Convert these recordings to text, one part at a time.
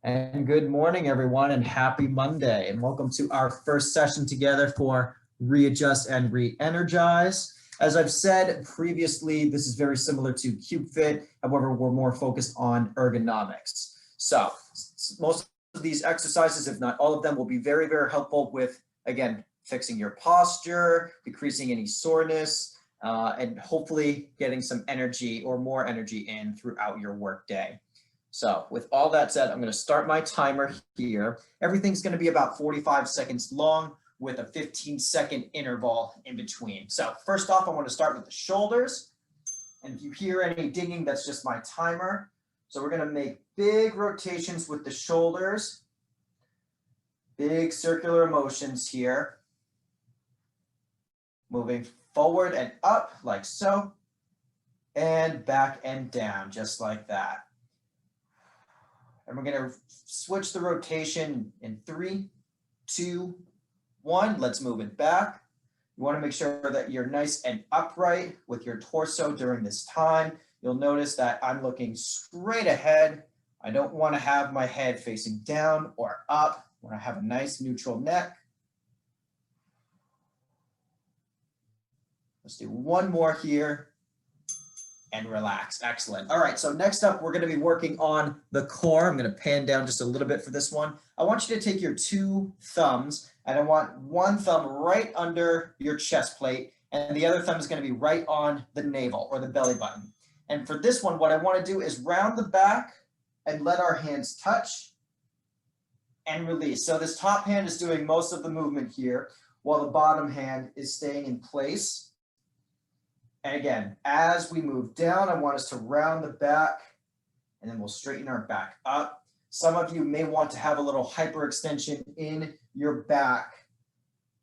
And good morning, everyone, and happy Monday. And welcome to our first session together for ReAdjust and ReEnergize. As I've said previously, this is very similar to CubeFit. However, we're more focused on ergonomics. So most of these exercises, if not all of them, will be very, very helpful with, again, fixing your posture, decreasing any soreness, and hopefully getting some energy or more energy in throughout your workday. So with all that said, I'm going to start my timer here. Everything's going to be about 45 seconds long with a 15-second interval in between. So first off, I want to start with the shoulders. And if you hear any dinging, that's just my timer. So we're going to make big rotations with the shoulders. Big circular motions here. Moving forward and up like so. And back and down just like that. And we're going to switch the rotation in 3, 2, 1. Let's move it back. You want to make sure that you're nice and upright with your torso during this time. You'll notice that I'm looking straight ahead. I don't want to have my head facing down or up. I want to have a nice neutral neck. Let's do one more here. And relax. Excellent. All right, so next up, we're going to be working on the core. I'm going to pan down just a little bit for this one. I want you to take your 2 thumbs, and I want one thumb right under your chest plate, and the other thumb is going to be right on the navel or the belly button. And for this one, what I want to do is round the back and let our hands touch and release. So this top hand is doing most of the movement here, while the bottom hand is staying in place. And again, as we move down, I want us to round the back and then we'll straighten our back up. Some of you may want to have a little hyperextension in your back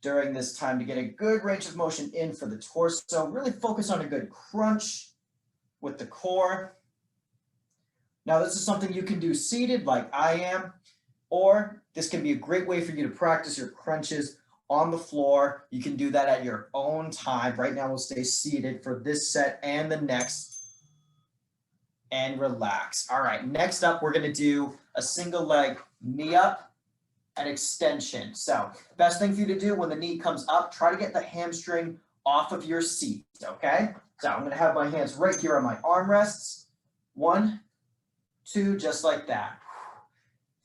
during this time to get a good range of motion in for the torso. Really focus on a good crunch with the core. Now, this is something you can do seated like I am, or this can be a great way for you to practice your crunches on the floor. You can do that at your own time. Right now, we'll stay seated for this set and the next and relax. All right, next up, we're going to do a single leg knee up and extension. So best thing for you to do when the knee comes up, try to get the hamstring off of your seat, okay? So I'm going to have my hands right here on my armrests. 1, 2, just like that.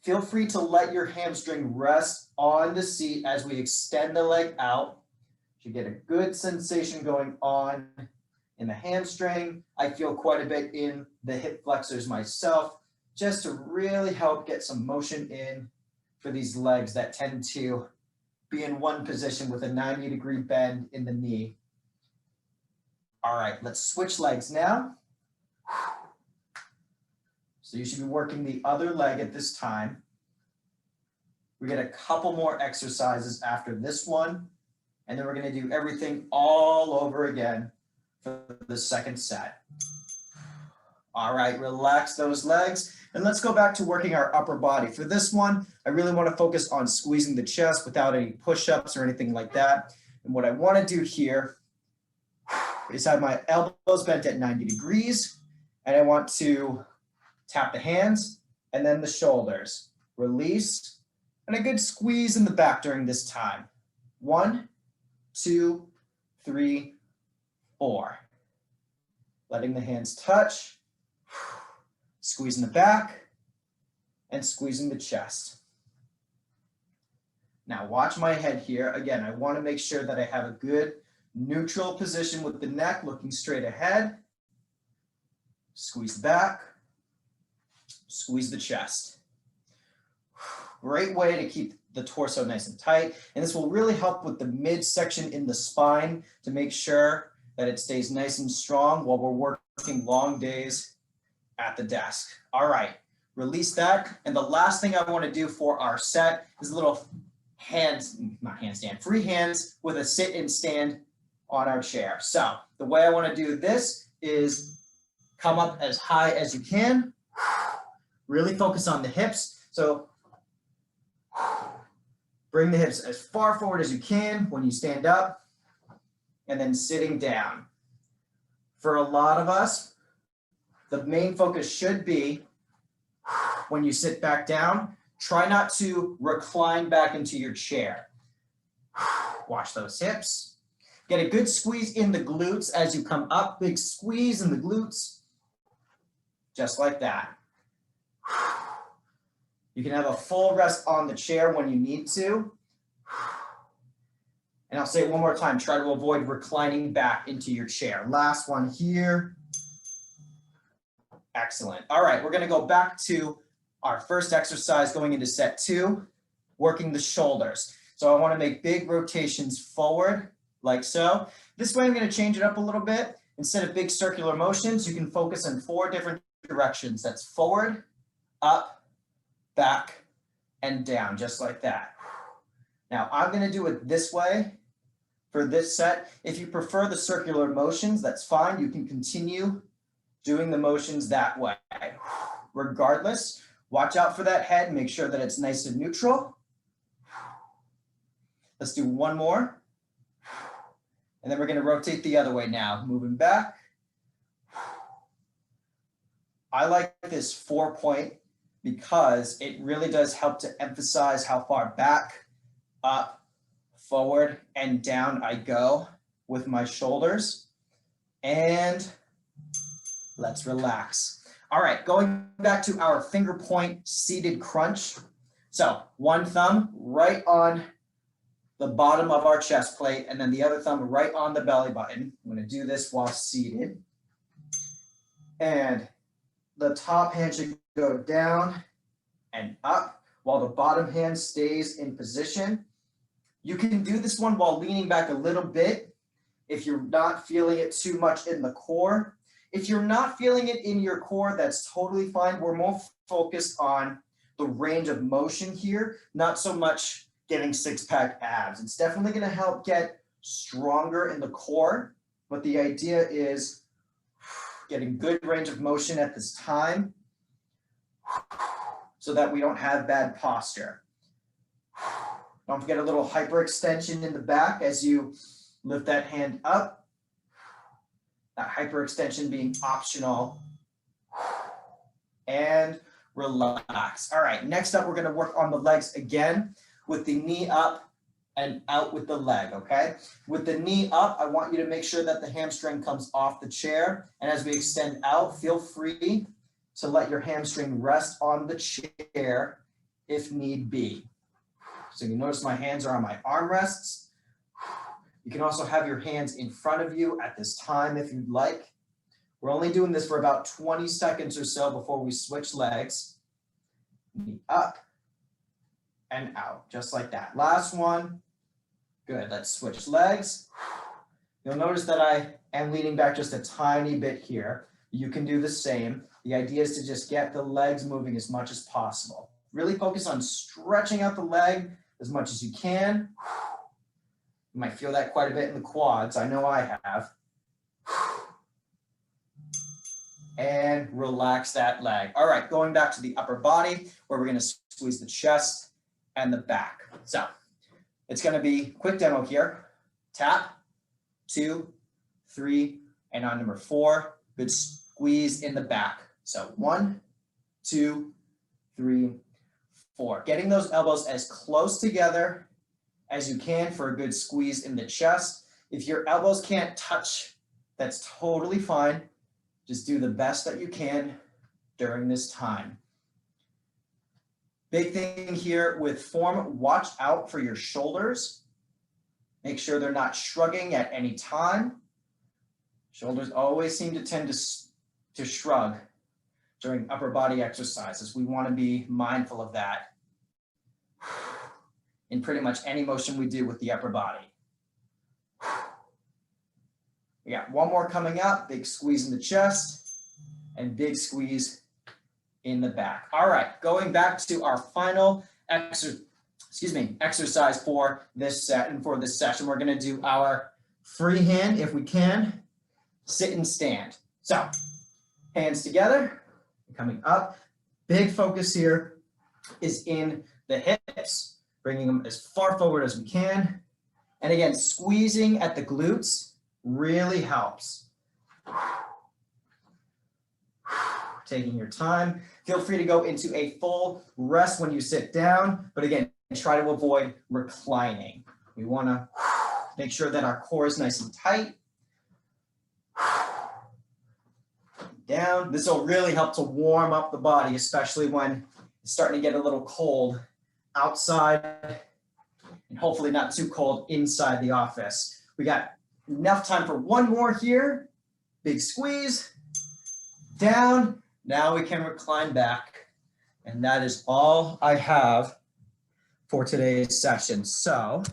Feel free to let your hamstring rest on the seat as we extend the leg out. You get a good sensation going on in the hamstring. I feel quite a bit in the hip flexors myself, just to really help get some motion in for these legs that tend to be in one position with a 90-degree bend in the knee. All right, let's switch legs now. So you should be working the other leg at this time. We get a couple more exercises after this one, and then we're going to do everything all over again for the second set. All right, relax those legs, and let's go back to working our upper body. For this one, I really want to focus on squeezing the chest without any push-ups or anything like that. And what I want to do here is have my elbows bent at 90 degrees, and I want to tap the hands and then the shoulders. Release and a good squeeze in the back during this time. 1, 2, 3, 4. Letting the hands touch, squeezing the back and squeezing the chest. Now watch my head here. Again, I want to make sure that I have a good neutral position with the neck looking straight ahead. Squeeze the back. Squeeze the chest. Great way to keep the torso nice and tight. And this will really help with the midsection in the spine to make sure that it stays nice and strong while we're working long days at the desk. All right, release that. And the last thing I want to do for our set is a little free hands with a sit and stand on our chair. So the way I want to do this is come up as high as you can. Really focus on the hips. So bring the hips as far forward as you can when you stand up, and then sitting down. For a lot of us, the main focus should be when you sit back down, try not to recline back into your chair. Watch those hips. Get a good squeeze in the glutes as you come up. Big squeeze in the glutes. Just like that. You can have a full rest on the chair when you need to. And I'll say it one more time, try to avoid reclining back into your chair. Last one here. Excellent. All right, we're gonna go back to our first exercise going into set 2, working the shoulders. So I wanna make big rotations forward, like so. This way I'm gonna change it up a little bit. Instead of big circular motions, you can focus on 4 different directions. That's forward, up, back, and down, just like that. Now I'm gonna do it this way for this set. If you prefer the circular motions, that's fine. You can continue doing the motions that way. Regardless, watch out for that head. Make sure that it's nice and neutral. Let's do one more. And then we're gonna rotate the other way now, moving back. I like this 4-point because it really does help to emphasize how far back, up, forward, and down I go with my shoulders. And let's relax. All right, going back to our finger point seated crunch. So one thumb right on the bottom of our chest plate, and then the other thumb right on the belly button. I'm gonna do this while seated. And the top hand should go down and up while the bottom hand stays in position. You can do this one while leaning back a little bit if you're not feeling it too much in the core. If you're not feeling it in your core, that's totally fine. We're more focused on the range of motion here, not so much getting 6-pack abs. It's definitely going to help get stronger in the core, but the idea is getting good range of motion at this time so that we don't have bad posture. Don't forget a little hyperextension in the back as you lift that hand up. That hyperextension being optional. And relax. All right, next up, we're going to work on the legs again with the knee up and out with the leg, okay? With the knee up, I want you to make sure that the hamstring comes off the chair. And as we extend out, feel free to let your hamstring rest on the chair if need be. So you notice my hands are on my armrests. You can also have your hands in front of you at this time if you'd like. We're only doing this for about 20 seconds or so before we switch legs. Knee up and out, just like that. Last one. Good, let's switch legs. You'll notice that I am leaning back just a tiny bit here. You can do the same. The idea is to just get the legs moving as much as possible. Really focus on stretching out the leg as much as you can. You might feel that quite a bit in the quads. I know I have. And relax that leg. All right, going back to the upper body where we're going to squeeze the chest and the back. So it's going to be quick demo here. Tap, 2, 3, and on number 4, good squeeze in the back. So 1, 2, 3, 4. Getting those elbows as close together as you can for a good squeeze in the chest. If your elbows can't touch, that's totally fine. Just do the best that you can during this time. Big thing here with form, watch out for your shoulders. Make sure they're not shrugging at any time. Shoulders always seem to tend to shrug during upper body exercises. We want to be mindful of that in pretty much any motion we do with the upper body. We got one more coming up, big squeeze in the chest and big squeeze in the back. All right, going back to our final exercise for this set and for this session, we're gonna do our free hand, if we can, sit and stand. So hands together, coming up. Big focus here is in the hips, bringing them as far forward as we can. And again, squeezing at the glutes really helps. taking your time. Feel free to go into a full rest when you sit down, but again, try to avoid reclining. We want to make sure that our core is nice and tight. Down. This will really help to warm up the body, especially when it's starting to get a little cold outside and hopefully not too cold inside the office. We got enough time for one more here. Big squeeze. Down. Now we can recline back. And that is all I have for today's session. So